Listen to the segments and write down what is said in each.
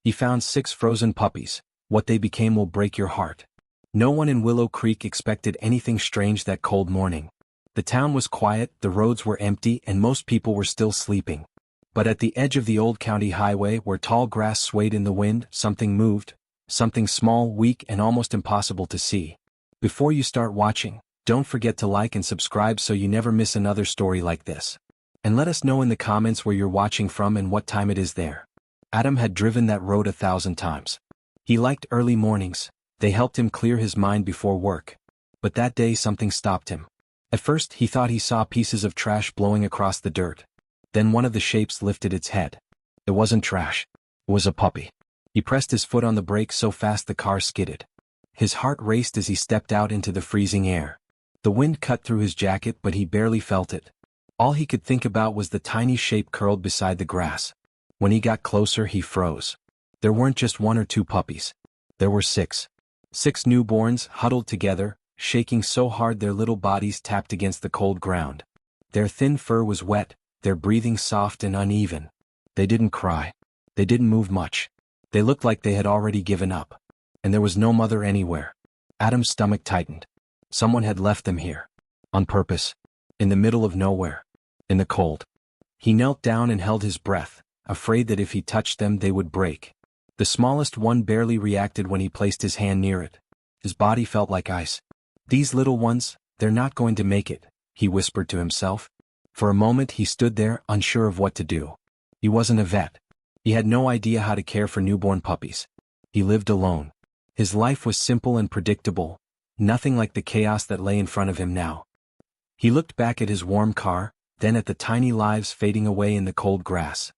He found 6 frozen puppies. What they became will break your heart. No one in Willow Creek expected anything strange that cold morning. The town was quiet, the roads were empty, and most people were still sleeping. But at the edge of the old county highway where tall grass swayed in the wind, something moved. Something small, weak, and almost impossible to see. Before you start watching, don't forget to like and subscribe so you never miss another story like this. And let us know in the comments where you're watching from and what time it is there. Adam had driven that road 1,000 times. He liked early mornings. They helped him clear his mind before work. But that day something stopped him. At first he thought he saw pieces of trash blowing across the dirt. Then one of the shapes lifted its head. It wasn't trash. It was a puppy. He pressed his foot on the brake so fast the car skidded. His heart raced as he stepped out into the freezing air. The wind cut through his jacket but he barely felt it. All he could think about was the tiny shape curled beside the grass. When he got closer he froze. There weren't just 1 or 2 puppies. There were 6. 6 newborns huddled together, shaking so hard their little bodies tapped against the cold ground. Their thin fur was wet, their breathing soft and uneven. They didn't cry. They didn't move much. They looked like they had already given up. And there was no mother anywhere. Adam's stomach tightened. Someone had left them here. On purpose. In the middle of nowhere. In the cold. He knelt down and held his breath, afraid that if he touched them they would break. The smallest one barely reacted when he placed his hand near it. His body felt like ice. These little ones, they're not going to make it, he whispered to himself. For a moment he stood there, unsure of what to do. He wasn't a vet. He had no idea how to care for newborn puppies. He lived alone. His life was simple and predictable, nothing like the chaos that lay in front of him now. He looked back at his warm car, then at the tiny lives fading away in the cold grass.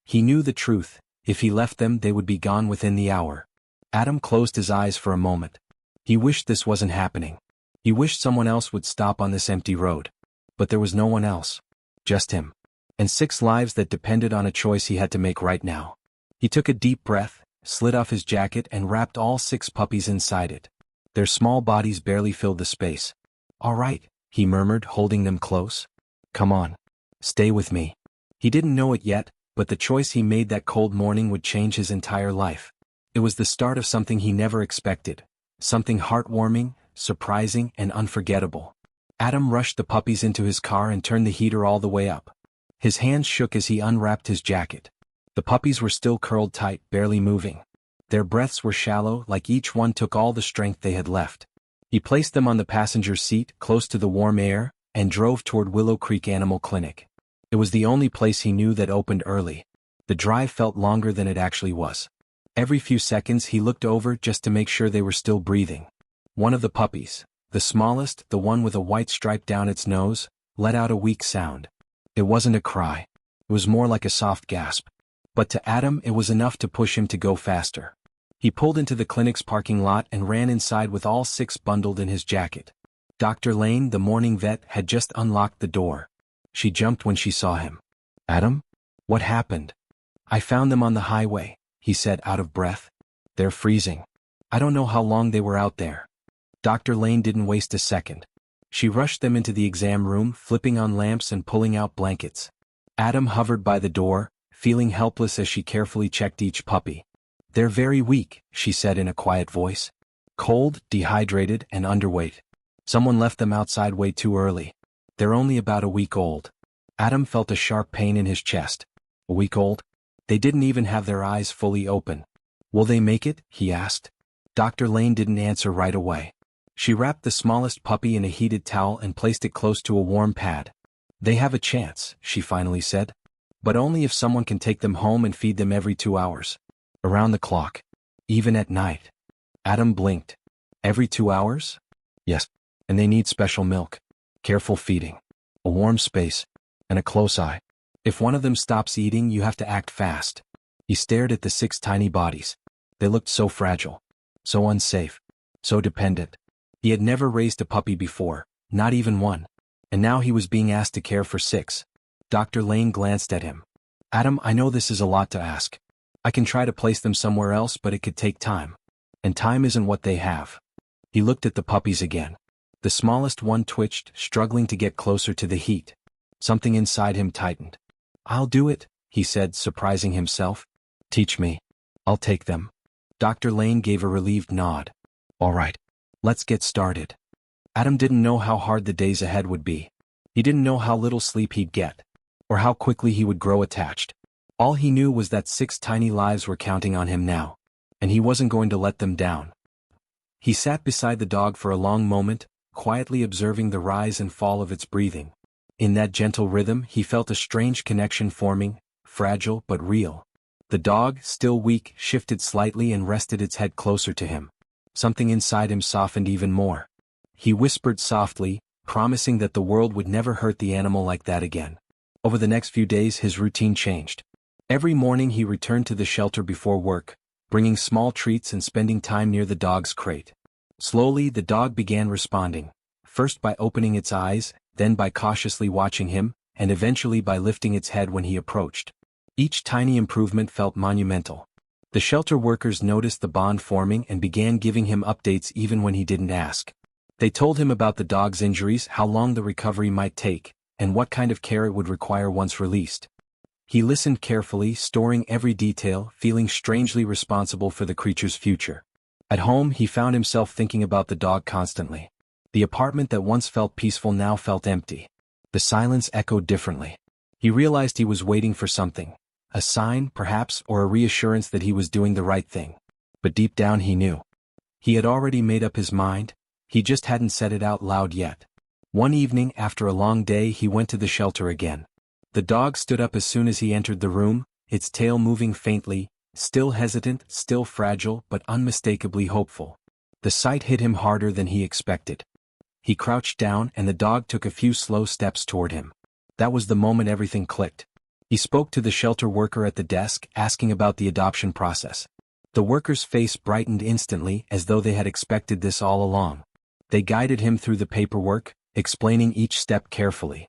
He knew the truth. If he left them they would be gone within the hour. Adam closed his eyes for a moment. He wished this wasn't happening. He wished someone else would stop on this empty road. But there was no one else. Just him. And 6 lives that depended on a choice he had to make right now. He took a deep breath, slid off his jacket and wrapped all 6 puppies inside it. Their small bodies barely filled the space. "All right," he murmured, holding them close. "Come on. Stay with me." He didn't know it yet, but the choice he made that cold morning would change his entire life. It was the start of something he never expected. Something heartwarming, surprising, and unforgettable. Adam rushed the puppies into his car and turned the heater all the way up. His hands shook as he unwrapped his jacket. The puppies were still curled tight, barely moving. Their breaths were shallow, like each one took all the strength they had left. He placed them on the passenger seat, close to the warm air, and drove toward Willow Creek Animal Clinic. It was the only place he knew that opened early. The drive felt longer than it actually was. Every few seconds he looked over just to make sure they were still breathing. One of the puppies, the smallest, the one with a white stripe down its nose, let out a weak sound. It wasn't a cry. It was more like a soft gasp. But to Adam it was enough to push him to go faster. He pulled into the clinic's parking lot and ran inside with all 6 bundled in his jacket. Dr. Lane, the morning vet, had just unlocked the door. She jumped when she saw him. "Adam? What happened?" "I found them on the highway," he said, out of breath. "They're freezing. I don't know how long they were out there." Dr. Lane didn't waste a second. She rushed them into the exam room, flipping on lamps and pulling out blankets. Adam hovered by the door, feeling helpless as she carefully checked each puppy. "They're very weak," she said in a quiet voice. "Cold, dehydrated, and underweight. Someone left them outside way too early. They're only about a week old." Adam felt a sharp pain in his chest. A week old? They didn't even have their eyes fully open. "Will they make it?" he asked. Dr. Lane didn't answer right away. She wrapped the smallest puppy in a heated towel and placed it close to a warm pad. "They have a chance," she finally said. "But only if someone can take them home and feed them every 2 hours. Around the clock. Even at night." Adam blinked. "Every 2 hours?" "Yes. And they need special milk. Careful feeding. A warm space. And a close eye. If one of them stops eating you have to act fast." He stared at the 6 tiny bodies. They looked so fragile. So unsafe. So dependent. He had never raised a puppy before, not even one. And now he was being asked to care for 6. Dr. Lane glanced at him. "Adam, I know this is a lot to ask. I can try to place them somewhere else but it could take time. And time isn't what they have." He looked at the puppies again. The smallest one twitched, struggling to get closer to the heat. Something inside him tightened. "I'll do it," he said, surprising himself. "Teach me." I'll take them. Dr. Lane gave a relieved nod. All right. Let's get started. Adam didn't know how hard the days ahead would be. He didn't know how little sleep he'd get, or how quickly he would grow attached. All he knew was that 6 tiny lives were counting on him now, and he wasn't going to let them down. He sat beside the dog for a long moment, quietly observing the rise and fall of its breathing. In that gentle rhythm, he felt a strange connection forming, fragile but real. The dog, still weak, shifted slightly and rested its head closer to him. Something inside him softened even more. He whispered softly, promising that the world would never hurt the animal like that again. Over the next few days, his routine changed. Every morning he returned to the shelter before work, bringing small treats and spending time near the dog's crate. Slowly, the dog began responding, first by opening its eyes, then by cautiously watching him, and eventually by lifting its head when he approached. Each tiny improvement felt monumental. The shelter workers noticed the bond forming and began giving him updates even when he didn't ask. They told him about the dog's injuries, how long the recovery might take, and what kind of care it would require once released. He listened carefully, storing every detail, feeling strangely responsible for the creature's future. At home, he found himself thinking about the dog constantly. The apartment that once felt peaceful now felt empty. The silence echoed differently. He realized he was waiting for something, a sign, perhaps, or a reassurance that he was doing the right thing. But deep down he knew. He had already made up his mind, he just hadn't said it out loud yet. One evening, after a long day, he went to the shelter again. The dog stood up as soon as he entered the room, its tail moving faintly, still hesitant, still fragile, but unmistakably hopeful. The sight hit him harder than he expected. He crouched down and the dog took a few slow steps toward him. That was the moment everything clicked. He spoke to the shelter worker at the desk, asking about the adoption process. The worker's face brightened instantly, as though they had expected this all along. They guided him through the paperwork, explaining each step carefully.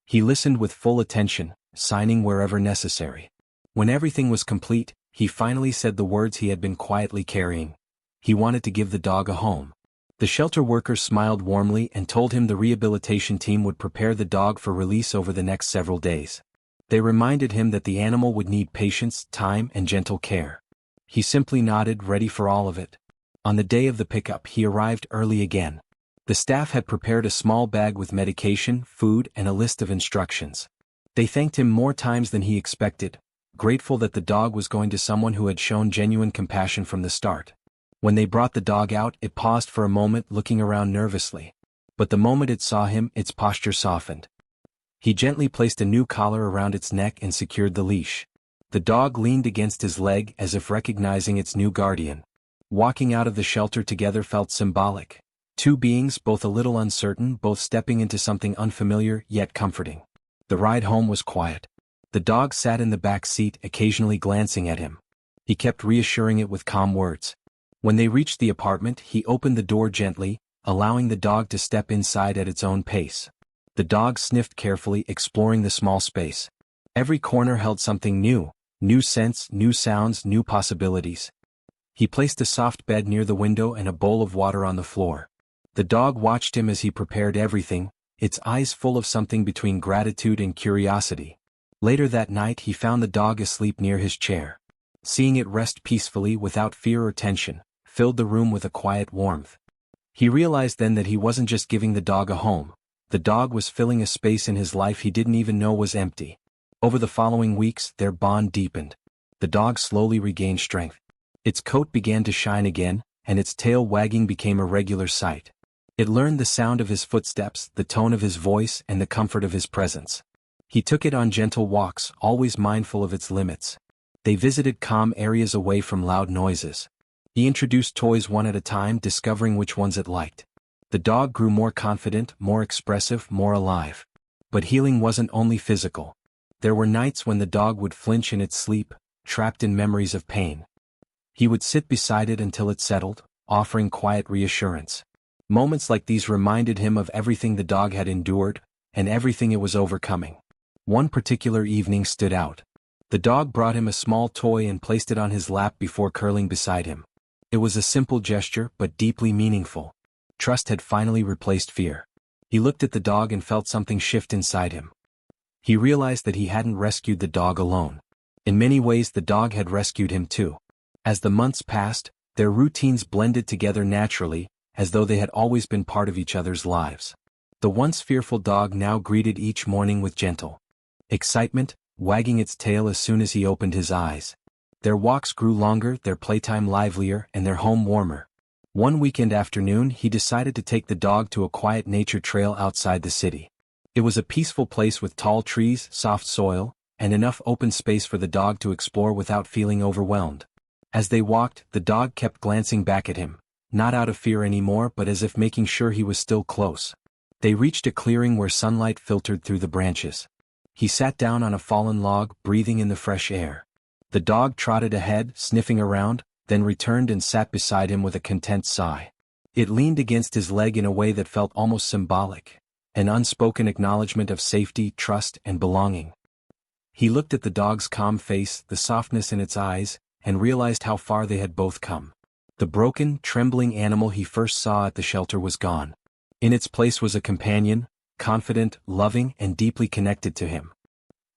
He listened with full attention, signing wherever necessary. When everything was complete, he finally said the words he had been quietly carrying. He wanted to give the dog a home. The shelter worker smiled warmly and told him the rehabilitation team would prepare the dog for release over the next several days. They reminded him that the animal would need patience, time, and gentle care. He simply nodded, ready for all of it. On the day of the pickup, he arrived early again. The staff had prepared a small bag with medication, food, and a list of instructions. They thanked him more times than he expected, grateful that the dog was going to someone who had shown genuine compassion from the start. When they brought the dog out, it paused for a moment, looking around nervously. But the moment it saw him, its posture softened. He gently placed a new collar around its neck and secured the leash. The dog leaned against his leg as if recognizing its new guardian. Walking out of the shelter together felt symbolic. Two beings, both a little uncertain, both stepping into something unfamiliar yet comforting. The ride home was quiet. The dog sat in the back seat, occasionally glancing at him. He kept reassuring it with calm words. When they reached the apartment, he opened the door gently, allowing the dog to step inside at its own pace. The dog sniffed carefully, exploring the small space. Every corner held something new scents, new sounds, new possibilities. He placed a soft bed near the window and a bowl of water on the floor. The dog watched him as he prepared everything, its eyes full of something between gratitude and curiosity. Later that night, he found the dog asleep near his chair. Seeing it rest peacefully without fear or tension filled the room with a quiet warmth. He realized then that he wasn't just giving the dog a home. The dog was filling a space in his life he didn't even know was empty. Over the following weeks, their bond deepened. The dog slowly regained strength. Its coat began to shine again, and its tail wagging became a regular sight. It learned the sound of his footsteps, the tone of his voice, and the comfort of his presence. He took it on gentle walks, always mindful of its limits. They visited calm areas away from loud noises. He introduced toys one at a time, discovering which ones it liked. The dog grew more confident, more expressive, more alive. But healing wasn't only physical. There were nights when the dog would flinch in its sleep, trapped in memories of pain. He would sit beside it until it settled, offering quiet reassurance. Moments like these reminded him of everything the dog had endured, and everything it was overcoming. One particular evening stood out. The dog brought him a small toy and placed it on his lap before curling beside him. It was a simple gesture, but deeply meaningful. Trust had finally replaced fear. He looked at the dog and felt something shift inside him. He realized that he hadn't rescued the dog alone. In many ways, the dog had rescued him too. As the months passed, their routines blended together naturally, as though they had always been part of each other's lives. The once fearful dog now greeted each morning with gentle excitement, wagging its tail as soon as he opened his eyes. Their walks grew longer, their playtime livelier, and their home warmer. One weekend afternoon he decided to take the dog to a quiet nature trail outside the city. It was a peaceful place with tall trees, soft soil, and enough open space for the dog to explore without feeling overwhelmed. As they walked, the dog kept glancing back at him, not out of fear anymore but as if making sure he was still close. They reached a clearing where sunlight filtered through the branches. He sat down on a fallen log, breathing in the fresh air. The dog trotted ahead, sniffing around, then returned and sat beside him with a content sigh. It leaned against his leg in a way that felt almost symbolic, an unspoken acknowledgement of safety, trust, and belonging. He looked at the dog's calm face, the softness in its eyes, and realized how far they had both come. The broken, trembling animal he first saw at the shelter was gone. In its place was a companion, confident, loving, and deeply connected to him.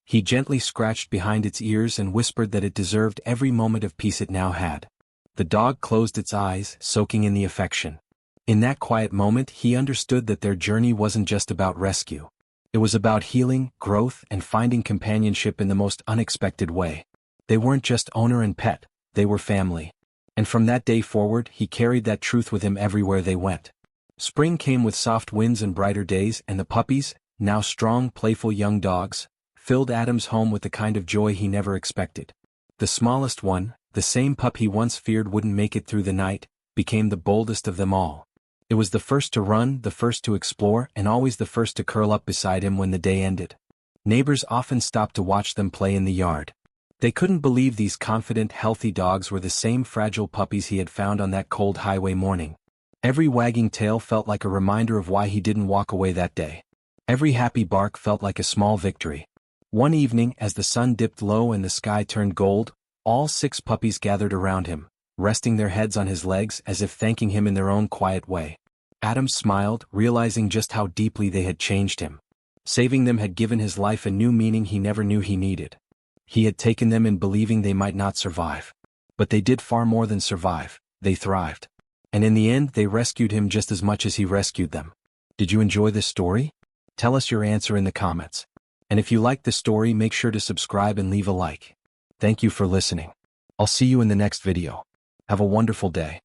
He gently scratched behind its ears and whispered that it deserved every moment of peace it now had. The dog closed its eyes, soaking in the affection. In that quiet moment he understood that their journey wasn't just about rescue. It was about healing, growth, and finding companionship in the most unexpected way. They weren't just owner and pet, they were family. And from that day forward he carried that truth with him everywhere they went. Spring came with soft winds and brighter days, and the puppies, now strong, playful young dogs, filled Adam's home with the kind of joy he never expected. The smallest one, the same pup he once feared wouldn't make it through the night, became the boldest of them all. It was the first to run, the first to explore, and always the first to curl up beside him when the day ended. Neighbors often stopped to watch them play in the yard. They couldn't believe these confident, healthy dogs were the same fragile puppies he had found on that cold highway morning. Every wagging tail felt like a reminder of why he didn't walk away that day. Every happy bark felt like a small victory. One evening, as the sun dipped low and the sky turned gold, all 6 puppies gathered around him, resting their heads on his legs as if thanking him in their own quiet way. Adam smiled, realizing just how deeply they had changed him. Saving them had given his life a new meaning he never knew he needed. He had taken them in believing they might not survive. But they did far more than survive, they thrived. And in the end they rescued him just as much as he rescued them. Did you enjoy this story? Tell us your answer in the comments. And if you liked the story, make sure to subscribe and leave a like. Thank you for listening. I'll see you in the next video. Have a wonderful day.